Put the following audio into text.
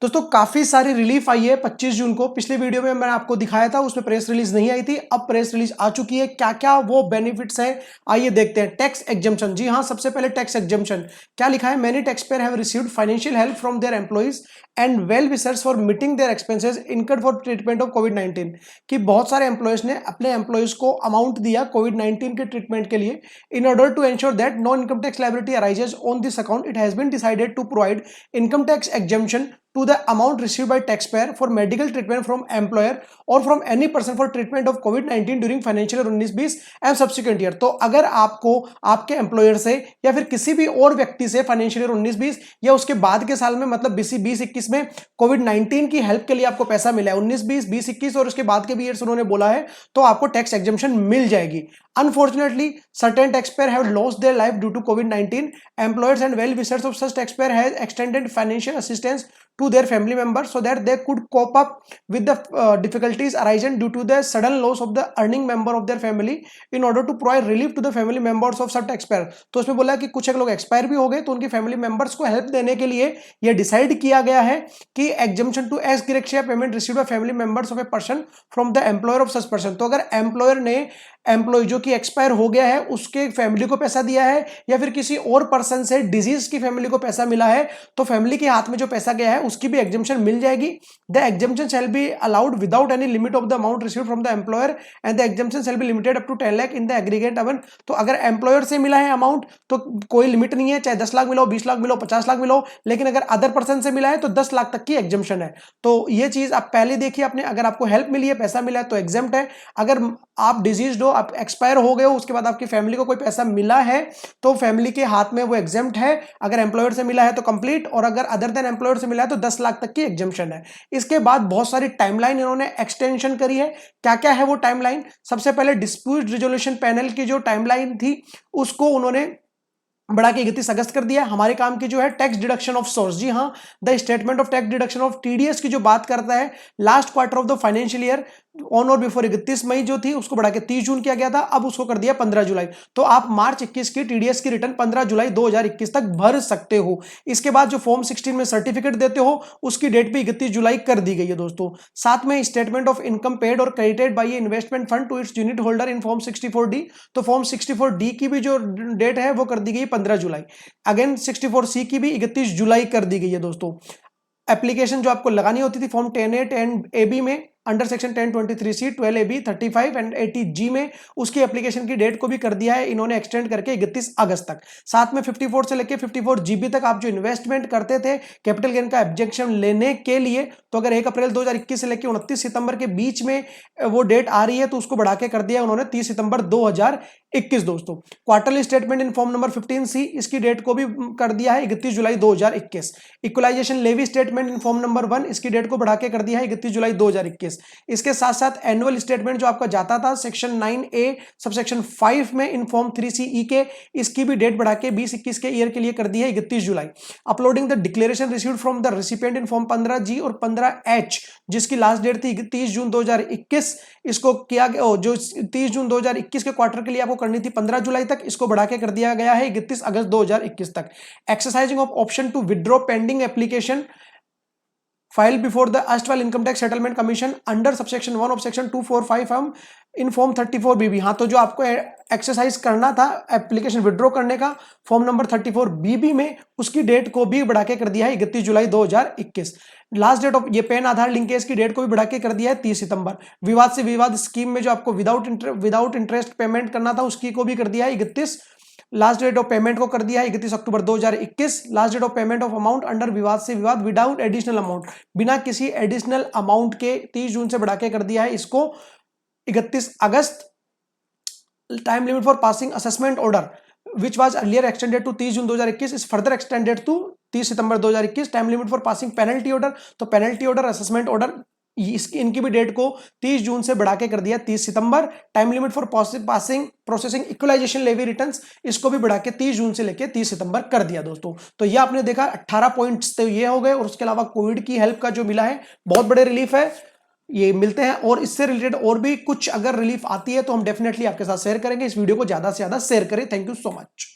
दोस्तों काफी सारी रिलीफ आई है 25 जून को। पिछले वीडियो में मैंने आपको दिखाया था, उसमें प्रेस रिलीज नहीं आई थी, अब प्रेस रिलीज आ चुकी है। क्या क्या वो बेनिफिट्स हैं आइए देखते हैं। टैक्स एग्जम्पशन, जी हाँ, सबसे पहले टैक्स एग्जम्पशन क्या लिखा है, many tax payer have received financial help from their employees and well wishers for meeting their expenses incurred for treatment of कोविड-19। कि बहुत सारे एम्प्लॉयज ने अपने एम्प्लॉयज को अमाउंट दिया कोविड-19 के ट्रीटमेंट के लिए। In order to ensure that no income tax liability arises on this account, it has been decided to provide income tax exemption to the amount received by taxpayer for medical treatment from employer or from any person for treatment of COVID-19 during financial year 19-20 and subsequent year। तो अगर आपको आपके employer से या फिर किसी भी और व्यक्ति से फाइनेंशियल ईयर 19-20 या उसके बाद के साल में, मतलब 20-21 में कोविड-19 की हेल्प के लिए आपको पैसा मिला है, 19-20, 20-21 और उसके बाद के भी ईयर्स उन्होंने बोला है, तो आपको टैक्स एग्जम्पशन मिल जाएगी। Unfortunately, certain taxpayer have lost their life due to COVID-19. Employers and well-wishers of such taxpayer has extended financial assistance to their family members so that they could cope up with the difficulties arising due to the sudden loss of the earning member of their family in order to provide relief to the family members of such taxpayer। तो उसमें बोला कि कुछ एक लोग expire भी हो गए, तो उनकी फैमिली मेंबर्स को हेल्प देने के लिए यह डिसाइड किया गया है कि exemption to ex gratia payment received by family members of a person from the employer of such person. तो अगर एम्प्लॉयर ने एम्प्लॉय जो कि एक्सपायर हो गया है उसके फैमिली को पैसा दिया है या फिर किसी और पर्सन से डिजीज की फैमिली को पैसा मिला है, तो फैमिली के हाथ में जो पैसा गया है उसकी भी एग्जम्पशन मिल जाएगी। The exemption shall be allowed without any limit of the amount received from the employer and the exemption shall be limited up to 10 lakh in the aggregate अवन। तो अगर एम्प्लॉयर से मिला है अमाउंट तो कोई लिमिट नहीं है, चाहे 10 लाख मिलो, 20 लाख मिलो, 50 लाख मिलो, लेकिन अगर अदर पर्सन से मिला है तो 10 लाख तक की एग्जम्पशन है। तो ये चीज आप पहले देखिए आपने, अगर आपको हेल्प मिली है, पैसा मिला है तो एग्जम्प्ट है। अगर आप डिजीज्ड हो, आप एक्सपायर हो गए हो, उसके बाद आपकी फैमिली को कोई पैसा मिला है तो फैमिली के हाथ में वो एग्जम्प्ट है। अगर एम्प्लॉयर से मिला है तो कंप्लीट, और अगर अदर देन एम्प्लॉयर से मिला है तो 10 लाख तक की एग्जम्पशन है। इसके बाद बहुत सारी टाइमलाइन इन्होंने एक्सटेंशन करी है। क्या क्या है वो टाइमलाइन? सबसे पहले डिस्प्यूट रिजोल्यूशन पैनल की जो टाइमलाइन थी उसको उन्होंने बढ़ा के 31 अगस्त कर दिया। हमारे काम की जो है टैक्स डिडक्शन ऑफ सोर्स, जी हाँ, the statement of tax deduction of TDS की जो बात करता है last quarter of the financial year on और बिफोर 31 मई जो थी उसको बढ़ा के 30 जून किया गया था, अब उसको कर दिया 15 जुलाई। तो आप मार्च 21 की टीडीएस की रिटर्न 15 जुलाई 2021 तक भर सकते हो। इसके बाद जो फॉर्म 16 में सर्टिफिकेट देते हो उसकी डेट भी 31 जुलाई कर दी गई है दोस्तों। साथ में स्टेटमेंट ऑफ इनकम पेड और credited by investment fund to its unit holder in form 64D। तो फॉर्म 64D की भी जो डेट है वो कर दी गई 15 जुलाई। अगेन 64C की भी 31 जुलाई कर दी गई है दोस्तों। एप्लीकेशन जो आपको लगानी होती थी फॉर्म 10A 10AB में under section 1023C 12AB 35 and 80G में, उसकी एप्लीकेशन की डेट को भी कर दिया है इन्होंने एक्सटेंड करके 31 अगस्त तक। साथ में 54 से लेके 54GB तक आप जो इन्वेस्टमेंट करते थे कैपिटल गेन का एब्जेक्शन लेने के लिए, तो अगर 1 अप्रैल 2021 से लेके 29 सितंबर के बीच में वो डेट आ रही है तो उसको बढ़ा के कर दिया उन्होंने 30 सितंबर 2021 दोस्तों। Quarterly statement in form number 15C, इसकी डेट को भी कर दिया है 31 जुलाई 2021। Equalisation levy statement in form number 1, इसकी डेट को बढ़ा के कर दिया है 31 जुलाई 2021। इसके साथ साथ एनुअल स्टेटमेंट जो आपका जाता था सेक्शन 9A सबसेक्शन 5 में इन फॉर्म 3CE के, इसकी भी डेट बढ़ा के 20-21 के ईयर के लिए कर दी है 31 जुलाई। Uploading the declaration received from the recipient in form 15G और 15H, जिसकी लास्ट डेट थी 30 जून 2021, इसको किया गया, जो 30 जून 2021 के क्वार्टर के लिए आपको करनी थी 15 जुलाई तक, इसको बढ़ा के कर दिया गया है 31 अगस्त 2021 तक। Exercising of option to withdraw pending application file before the erstwhile income tax settlement commission under subsection 1 of section 245 हम इन फॉर्म 34BB। हाँ, तो जो आपको एक्सरसाइज करना था एप्लीकेशन विड्रॉ करने का फॉर्म नंबर 34BB में, उसकी डेट को भी बढ़ा के कर दिया है 31 जुलाई 2021। लास्ट डेट ऑफ ये पैन आधार लिंकेज की डेट को भी बढ़ा के कर दिया है 30 सितंबर। विवाद से विवाद स्कीम में जो आपको विदाउट इंटरेस्ट पेमेंट करना था उसकी को भी कर दिया है 31। लास्ट डेट ऑफ पेमेंट को कर दिया है 31 अक्टूबर 2021। Last date of payment of amount under विवाद से विवाद विदाउट एडिशनल अमाउंट, बिना किसी एडिशनल अमाउंट के 30 जून से बढ़ा के कर दिया है इसको 31 अगस्त। Time limit for passing assessment order which was earlier extended to 30 June 2021 is further extended to 30 September 2021। Time limit for passing penalty order, तो पेनल्टी ऑर्डर असेसमेंट ऑर्डर इनकी भी डेट को 30 जून से बढ़ा के कर दिया 30 सितंबर। Time limit for passing processing equalisation levy returns, इसको भी बढ़ा के 30 जून से लेके 30 सितंबर कर दिया दोस्तों। तो ये आपने देखा 18 पॉइंट्स तो ये हो गए, और उसके अलावा कोविड की हेल्प का जो मिला है बहुत बड़े रिलीफ है, ये मिलते हैं। और इससे रिलेटेड और भी कुछ अगर रिलीफ आती है तो हम डेफिनेटली आपके साथ शेयर करेंगे। इस वीडियो को ज्यादा से ज्यादा शेयर करें। Thank you so much.